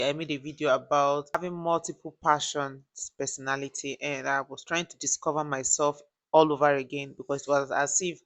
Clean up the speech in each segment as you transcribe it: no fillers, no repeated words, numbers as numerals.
I made a video about having multiple passions, personality, and I was trying to discover myself all over again because it was as if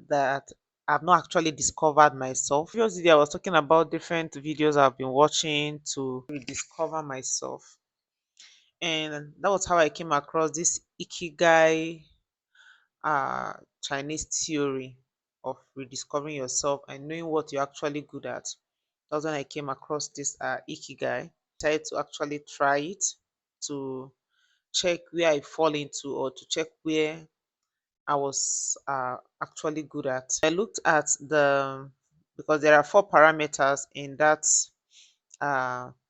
that I've not actually discovered myself. Previously, I was talking about different videos I've been watching to rediscover myself, and that was how I came across this Ikigai uh, Chinese theory of rediscovering yourself and knowing what you're actually good at. That's when I came across this Ikigai. Decided to actually try it to check where I fall into or to check where I was actually good at. I looked at because there are four parameters in that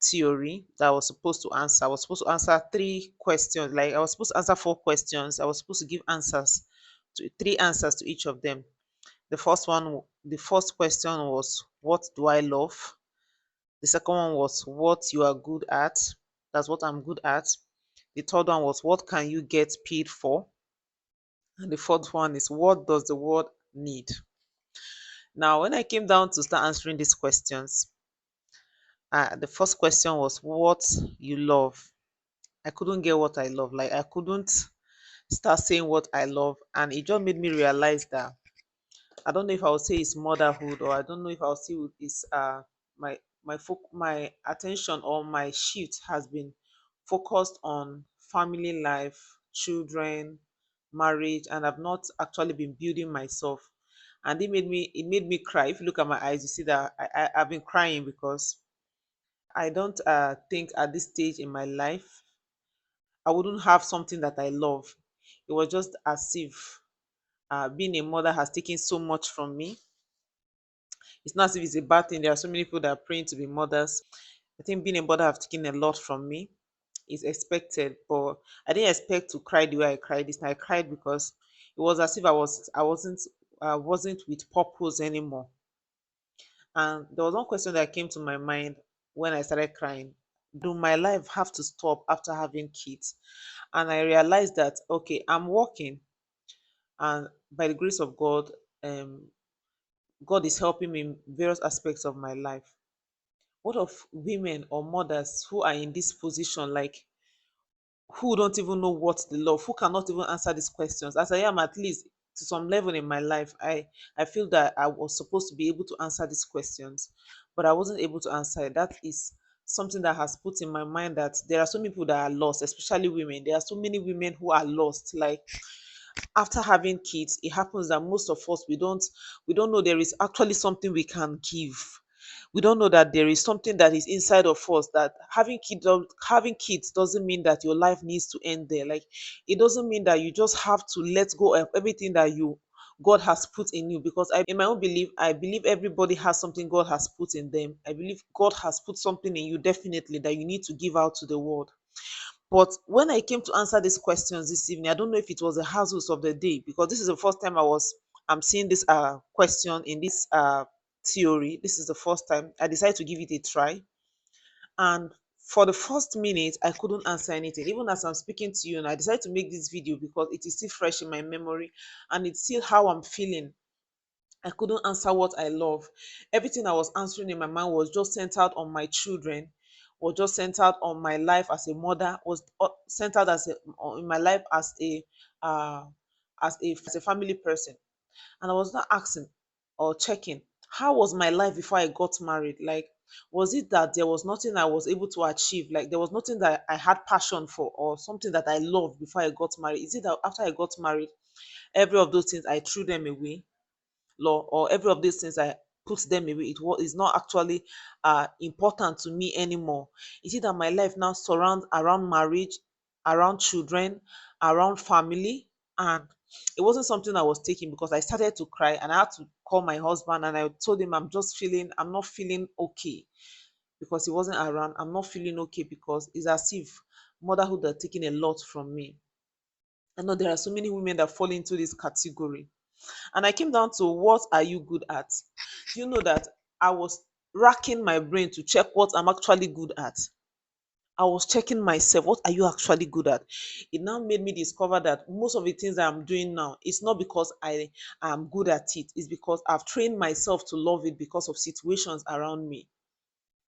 theory that I was supposed to answer. I was supposed to answer three questions. Like I was supposed to answer four questions. I was supposed to give answers to three answers to each of them. The first question was, what do I love? The second one was, what you are good at. That's what I'm good at. The third one was, what can you get paid for? And the fourth one is, what does the world need? Now, when I came down to start answering these questions, the first question was, what you love. I couldn't get what I love. Like, I couldn't start saying what I love. And it just made me realize that I don't know if I would say it's motherhood, or I don't know if I would say it's my attention or my shift has been focused on family life, children, marriage, and I've not actually been building myself. And it made me cry. If you look at my eyes, you see that I've been crying because I don't think at this stage in my life I wouldn't have something that I love. It was just as if being a mother has taken so much from me. It's not as if it's a bad thing. There are so many people that are praying to be mothers. I think being a mother have taken a lot from me. It's expected, but I didn't expect to cry the way I cried this time. I cried because it was as if I wasn't with purpose anymore. And there was one question that came to my mind when I started crying. Do my life have to stop after having kids? And I realized that okay, I'm working, and by the grace of God, God is helping me in various aspects of my life. What of women or mothers who are in this position, like who don't even know what they love, who cannot even answer these questions? As I am, at least to some level in my life, I feel that I was supposed to be able to answer these questions, but I wasn't able to answer it. That is something that has put in my mind that there are so many people that are lost, especially women. There are so many women who are lost. Like after having kids, it happens that most of us we don't know there is actually something we can give. We don't know that there is something that is inside of us, that having kids doesn't mean that your life needs to end there. Like it doesn't mean that you just have to let go of everything that you God has put in you. Because in my own belief, I believe everybody has something God has put in them. I believe God has put something in you definitely that you need to give out to the world. But when I came to answer these questions this evening, I don't know if it was the hassles of the day, because this is the first time I'm seeing this question in this theory. This is the first time I decided to give it a try. And for the first minute, I couldn't answer anything. Even as I'm speaking to you, and I decided to make this video because it is still fresh in my memory and it's still how I'm feeling. I couldn't answer what I love. Everything I was answering in my mind was just centered on my children, was just centered on my life as a mother, was centered in my life uh, as a family person. And I was not asking or checking how was my life before I got married. Like, was it that there was nothing I was able to achieve? Like, there was nothing that I had passion for or something that I loved before I got married? Is it that after I got married, every of those things I threw them away? Law or every of these things I put them away, is not actually important to me anymore? Is it that my life now surrounds around marriage, around children, around family? And it wasn't something I was taking, because I started to cry and I had to call my husband and I told him I'm not feeling okay, because he wasn't around. I'm not feeling okay because it's as if motherhood had taken a lot from me. I know there are so many women that fall into this category. And I came down to, what are you good at? Do you know that I was racking my brain to check what I'm actually good at? I was checking myself, what are you actually good at? It now made me discover that most of the things that I'm doing now, it's not because I am good at it, it's because I've trained myself to love it because of situations around me.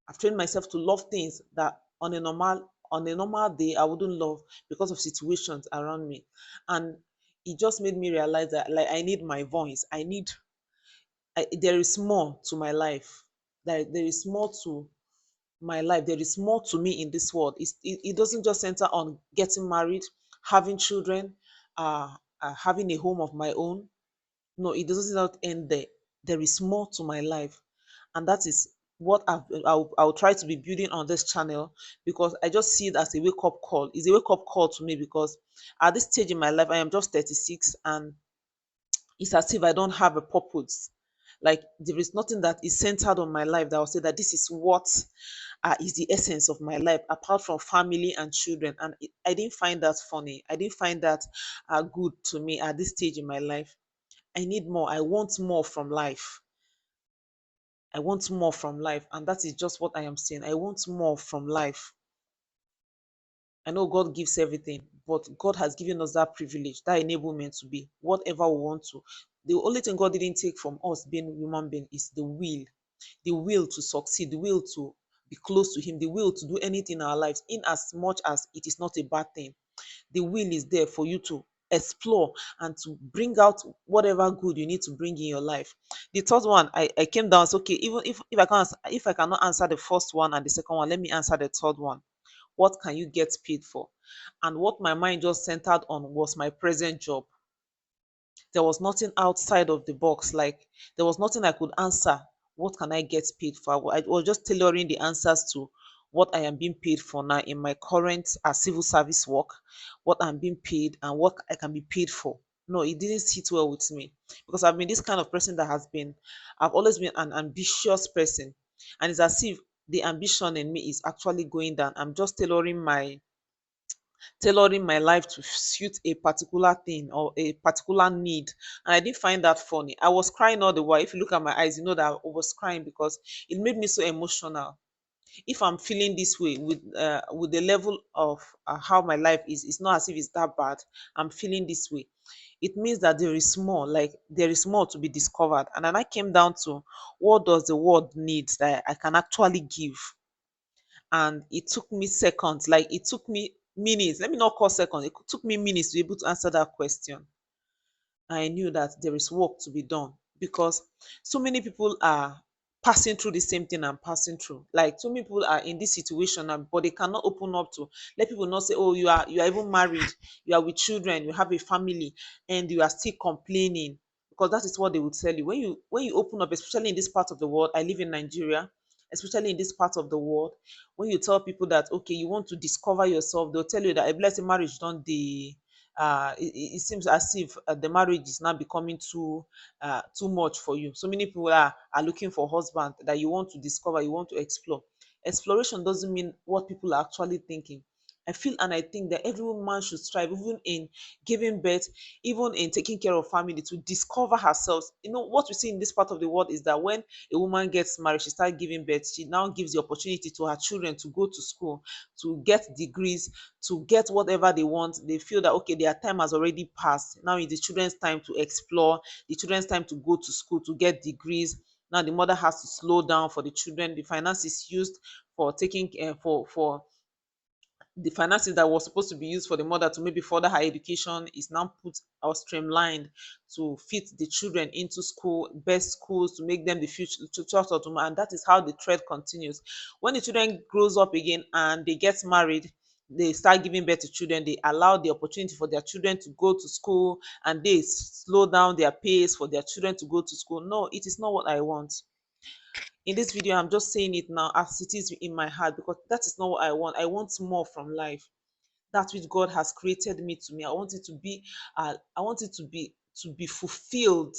I've trained myself to love things that on a normal day I wouldn't love because of situations around me. And it just made me realize that like I need my voice. There is more to my life. There is more to my life. There is more to me in this world. It doesn't just center on getting married, having children, having a home of my own. No, it doesn't not end there. There is more to my life, and that is what I'll try to be building on this channel, because I just see it as a wake up call. It's a wake up call to me because at this stage in my life, I am just 36, and it's as if I don't have a purpose. Like there is nothing that is centered on my life that I'll say that this is what is the essence of my life, apart from family and children. And I didn't find that funny. I didn't find that good to me at this stage in my life. I need more. I want more from life. I want more from life. And that is just what I am saying. I want more from life. I know God gives everything, but God has given us that privilege, that enablement to be whatever we want to. The only thing God didn't take from us being human being is the will to succeed, the will to be close to Him, the will to do anything in our lives, in as much as it is not a bad thing. The will is there for you to explore and to bring out whatever good you need to bring in your life. The third one, I came down, so okay, even if I can't, if I cannot answer the first one and the second one, let me answer the third one. What can you get paid for? And what my mind just centered on was my present job. There was nothing outside of the box. Like there was nothing I could answer. What can I get paid for? I was just tailoring the answers to what I am being paid for now in my current civil service work, what I'm being paid and what I can be paid for. No, it didn't sit well with me, because I've been this kind of person I've always been an ambitious person. And it's as if the ambition in me is actually going down. I'm just tailoring my life to suit a particular thing or a particular need. And I didn't find that funny. I was crying all the while. If you look at my eyes, you know that I was crying because it made me so emotional. If I'm feeling this way with the level of how my life is, it's not as if it's that bad. I'm feeling this way. It means that there is more, like there is more to be discovered. And then I came down to what does the world need that I can actually give. And it took me seconds, like it took me minutes, let me not call seconds, it took me minutes to be able to answer that question. I knew that there is work to be done, because so many people are passing through the same thing I'm passing through. Like so many people are in this situation now, but they cannot open up to let people not say, oh, you are even married, you are with children, you have a family, and you are still complaining. Because that is what they would tell you. When you open up, especially in this part of the world, I live in Nigeria, especially in this part of the world, when you tell people that okay, you want to discover yourself, they'll tell you that a blessing marriage don't the it seems as if the marriage is now becoming too much for you. So many people are looking for husband that you want to discover, you want to explore. Exploration doesn't mean what people are actually thinking. I feel and I think that every woman should strive, even in giving birth, even in taking care of family, to discover herself. You know, what we see in this part of the world is that when a woman gets married, she starts giving birth, she now gives the opportunity to her children to go to school, to get degrees, to get whatever they want. They feel that okay, their time has already passed. Now it's the children's time to explore, the children's time to go to school to get degrees. Now the mother has to slow down for the children. The finance is used for taking for the finances that was supposed to be used for the mother to maybe further her education is now put or streamlined to fit the children into school, best schools, to make them the future of tomorrow. And that is how the thread continues. When the children grows up again and they get married, they start giving birth to children, they allow the opportunity for their children to go to school, and they slow down their pace for their children to go to school. No, it is not what I want. In this video, I'm just saying it now as it is in my heart, because that is not what I want. I want more from life. That which God has created me to me. I want it to be I want it to be fulfilled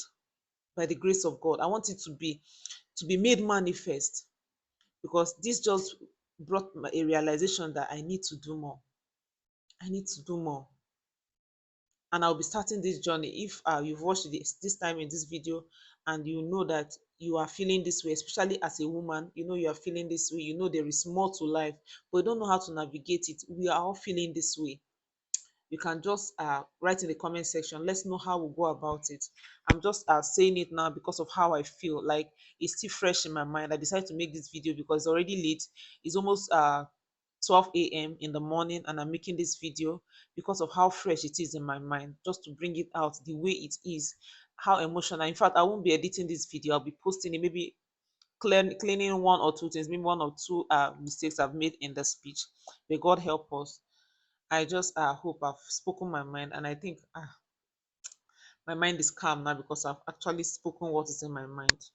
by the grace of God. I want it to be made manifest, because this just brought a realization that I need to do more. I need to do more. And I'll be starting this journey. If you've watched this time in this video, and you know that you are feeling this way, especially as a woman, you know you are feeling this way, you know there is more to life, but you don't know how to navigate it. We are all feeling this way. you can just write in the comment section. Let's know how we go about it. I'm just saying it now because of how I feel. Like it's still fresh in my mind. I decided to make this video because it's already late. It's almost 12 a.m. in the morning, and I'm making this video because of how fresh it is in my mind, just to bring it out the way it is, how emotional. In fact, I won't be editing this video. I'll be posting it, maybe cleaning one or two things, maybe one or two mistakes I've made in the speech. May God help us. I just hope I've spoken my mind, and I think my mind is calm now because I've actually spoken what is in my mind.